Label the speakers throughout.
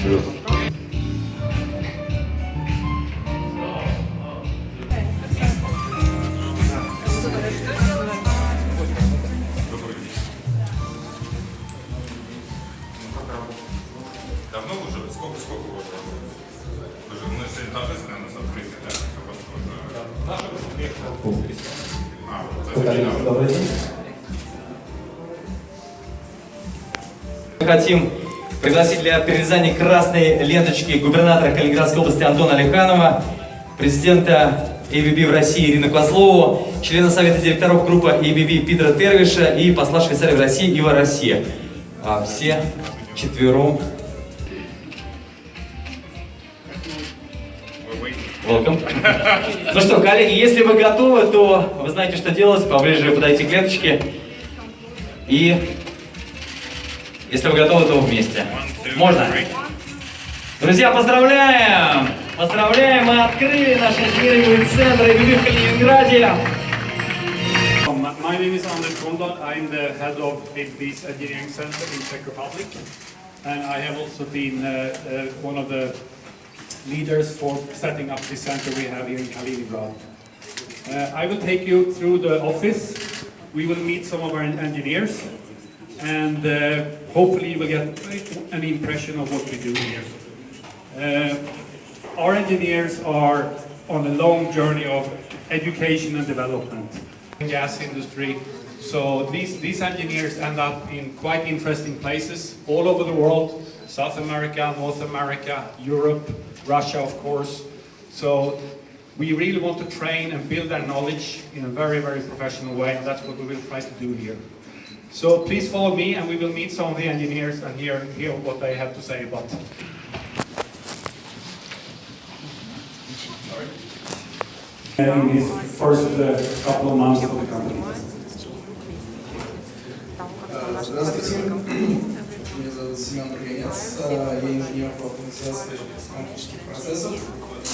Speaker 1: Давно уже? Сколько вы уже? Ну, если торжественно у нас открытие, да?
Speaker 2: Добрый день.
Speaker 3: Мы хотим пригласить для перерезания красной ленточки губернатора Калининградской области Антона Алиханова, президента ABB в России Ирину Козлову, члена совета директоров группы ABB Питера Тервиша и посла Швейцарии в России Ива Россия. Все четвером. Welcome. Ну что, коллеги, если вы готовы, то вы знаете, что делать. Поближе подойти к ленточке. И если вы готовы, то вместе. Можно? Друзья, поздравляем! Поздравляем! Мы открыли наш инжиниринговый центр ABB в Калининграде.
Speaker 4: My name is Антон Алиханов. I'm the head of ABB's engineering center in Czech Republic, and I have also been one of the leaders for setting up the center we have here in Kaliningrad. I will take you through the office. We will meet some of our engineers, and hopefully you will get an impression of what we do here. Our engineers are on a long journey of education and development. Gas industry. So these engineers end up in quite interesting places all over the world, South America, North America, Europe, Russia of course. So we really want to train and build their knowledge in a very, very professional way, and that's what we will try to do here. So please follow me and we will meet some of the engineers and hear what they have to say about it. In his first couple of months of the company.
Speaker 5: Здравствуйте, меня зовут я инженер по автоматизации технических процессов.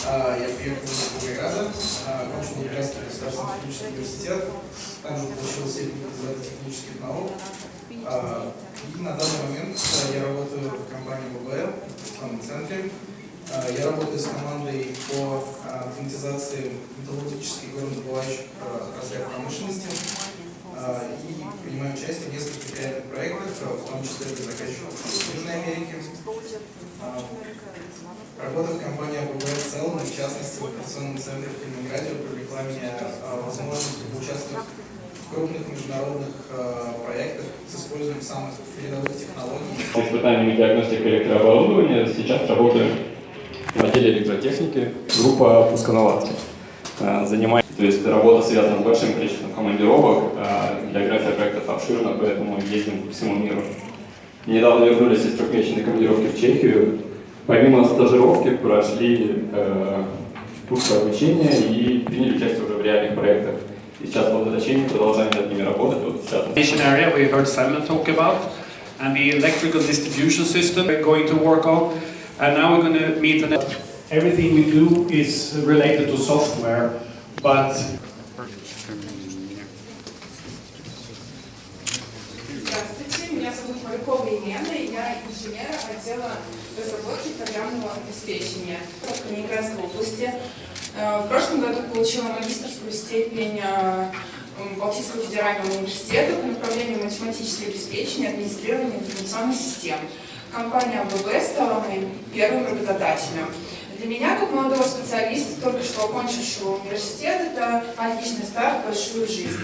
Speaker 5: Я приехал из Калининграда, окончил Калининградский государственный технический университет, также получил степень кандидата технических наук. И на данный момент я работаю в компании ABB, в центре. Я работаю с командой по автоматизации металлургических и горнодобывающих отраслях промышленности и принимаю участие в нескольких реальных проектах, в том числе для заказчиков в Южной Америке. Работа в компании ABB в целом, в частности в операционном центре в Калининграде, привлекла меня возможностью поучаствовать в крупных международных проектах с использованием самых передовых технологий.
Speaker 6: С испытаниями диагностики электрооборудования сейчас работаю в отделе электротехники, группа пусконаладки. То есть работа связана с большим количеством командировок, география проектов обширна, поэтому ездим по всему миру. Недавно вернулись из трехмесячной командировки в Чехию. Помимо стажировки прошли курсы обучения и приняли участие уже в реальных проектах. И сейчас по доточению продолжаем над ними работать. Вот сейчас.
Speaker 4: Area we heard Simon talk about, and the electrical distribution system we're going to work on. And now we're going to meet everything we do is related to software, but
Speaker 7: Здравствуйте, меня зовут Елена, и я инженер отдела разработки программного обеспечения в Калининградской области. В прошлом году получила магистерскую степень Балтийского федерального университета по направлению математическое обеспечение и администрирование информационных систем. Компания ABB стала моим первым работодателем. Для меня, как молодого специалиста, только что окончившего университет, это отличный старт в большую жизнь.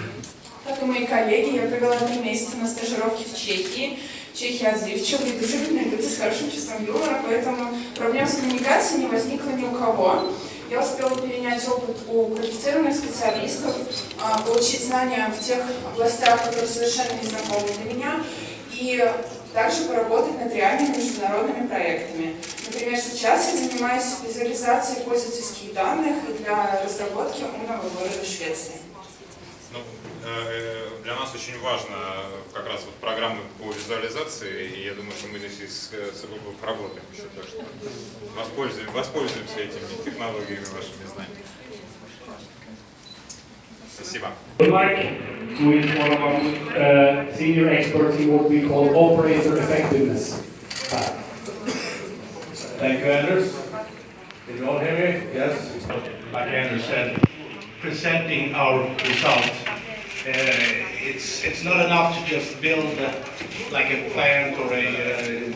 Speaker 7: Как и мои коллеги, я провела 3 месяца на стажировке в Чехии. Чехия отзывчивые, дружелюбные люди с хорошим чувством юмора, поэтому проблем с коммуникацией не возникло ни у кого. Я успела перенять опыт у квалифицированных специалистов, получить знания в тех областях, которые совершенно не знакомы для меня, и также поработать над реальными международными проектами. Например, сейчас я занимаюсь визуализацией пользовательских данных для разработки умного города в Швеции.
Speaker 1: Для нас очень важно как раз вот программы по визуализации, и я думаю, что мы здесь с собой поработаем еще, так что воспользуемся этими технологиями, вашими знаниями. Спасибо.
Speaker 4: Mike, who is one of our senior experts in what we call operator effectiveness.
Speaker 2: Thank you, Anders. Can you all hear me? Yes? Like Anders said, presenting our results. It's not enough to just build like a plant or a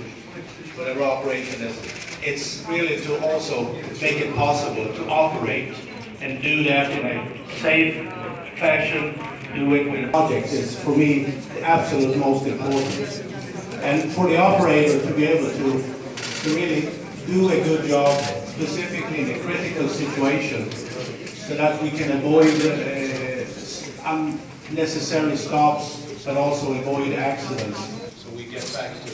Speaker 2: whatever operation is. It's really to also make it possible to operate and do that in a safe fashion, do it with projects is for me the absolute most important. And for the operator to be able to really do a good job, specifically in a critical situation, so that we can avoid unnecessary stops, but also avoid accidents. So we get back to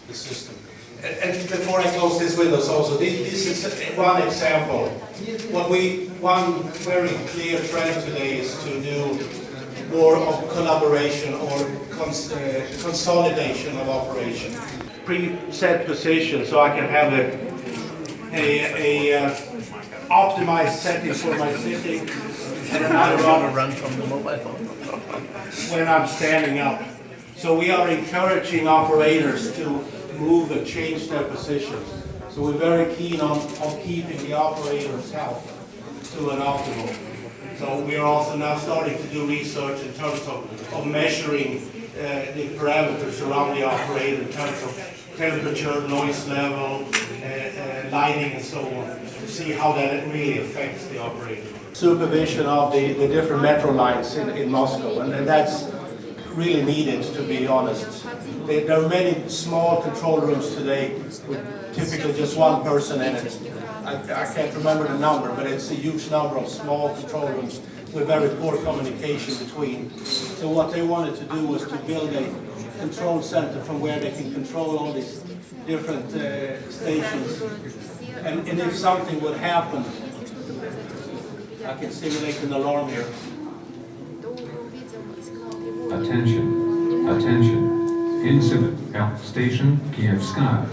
Speaker 2: the system. And before I close this with us also, this is one example. One very clear trend today is to do more of collaboration or consolidation of operation. Preset position, so I can have a optimized setting for my sitting and another one run from the mobile phone when I'm standing up. So we are encouraging operators to move and change their positions. So we're very keen on keeping the operator's health to an optimal. So we are also now starting to do research in terms of measuring the parameters around the operator in terms of temperature, noise level, lighting and so on, to see how that really affects the operator. Supervision of the different metro lines in Moscow, and that's really needed, to be honest. There are many small control rooms today with typically just one person in it. I can't remember the number, but it's a huge number of small control rooms with very poor communication between. So what they wanted to do was to build a control center from where they can control all these different stations. And if something would happen, I can simulate an alarm here.
Speaker 8: Attention, attention. Incident at Station Kievskaya.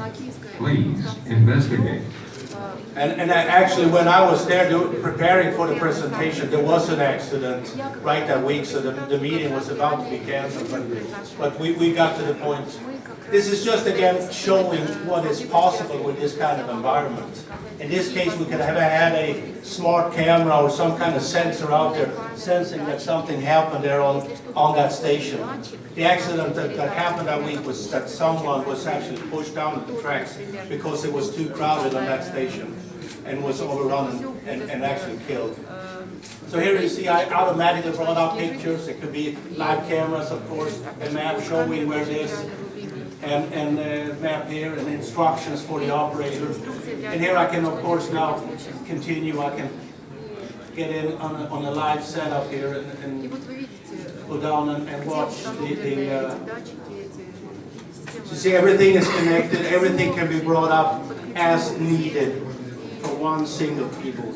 Speaker 8: Please investigate.
Speaker 2: And actually, when I was there preparing for the presentation, there was an accident right that week, so the meeting was about to be canceled, but we got to the point. This is just, again, showing what is possible with this kind of environment. In this case, we could have had a smart camera or some kind of sensor out there sensing that something happened there on that station. The accident that happened that week was that someone was actually pushed down the tracks because it was too crowded on that station and was overrun and actually killed. So here you see I automatically brought up pictures. It could be live cameras, of course, a map showing where it is, and a map here and instructions for the operator. And here I can, of course, now continue. I can get in on a live setup here and go down and watch you see, everything is connected. Everything can be brought up as needed for one single keyboard.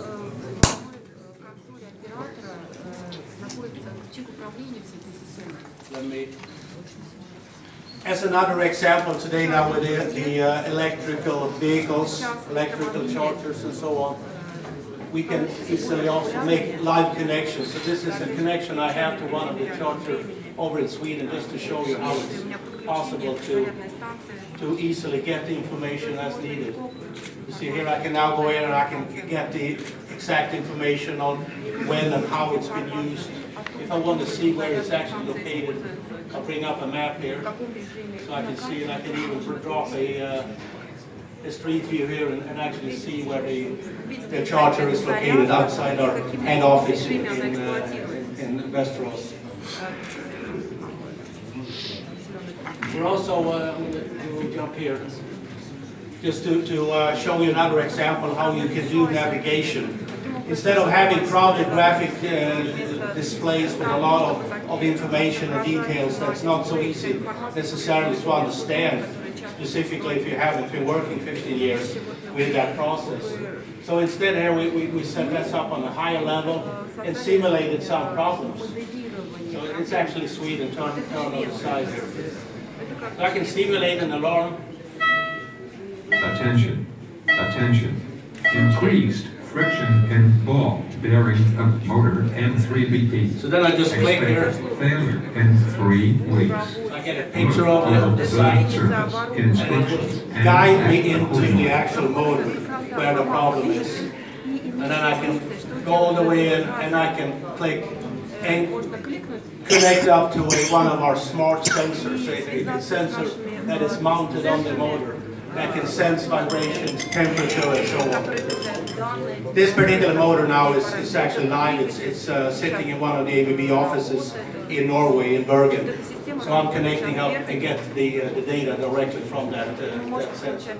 Speaker 2: As another example today now with the electrical vehicles, electrical chargers and so on, we can easily also make live connections. So this is a connection I have to one of the chargers over in Sweden, just to show you how it's possible to easily get the information as needed. You see here I can now go in and I can get the exact information on when and how it's been used. If I want to see where it's actually located, I'll bring up a map here so I can see, and I can even drop a street view here and actually see where the charger is located outside our head office in Västerås. We're also, we'll jump here, just to show you another example how you can do navigation. Instead of having crowded graphic displays with a lot of information and details that's not so easy necessarily to understand, specifically if you haven't been working 15 years with that process. So instead here we set this up on a higher level and simulated some problems. So it's actually Sweden, turn on the side here. So I can simulate an alarm.
Speaker 8: Attention, attention. Increased friction in ball bearing of motor M3BP.
Speaker 2: So then I just click here.
Speaker 8: Failure in 3 weeks.
Speaker 2: I get a picture of the site,
Speaker 8: service,
Speaker 2: and it
Speaker 8: instructions,
Speaker 2: will guide me into the actual motor where the problem is. And then I can go all the way in and I can click and connect up to one of our smart sensors, a sensor that is mounted on the motor that can sense vibrations, temperature, and so on. This particular motor now is actually live. It's sitting in one of the ABB offices in Norway, in Bergen. So I'm connecting up and get the data directly from that sensor.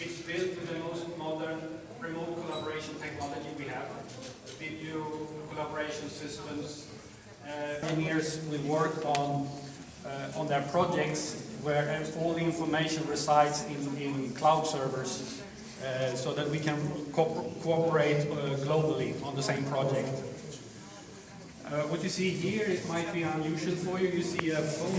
Speaker 4: It's built with the most modern remote collaboration technology we have, video collaboration systems. Engineers will work on their projects where all the information resides in cloud servers, so that we can cooperate globally on the same project. What you see here, it might be unusual for you. You see a phone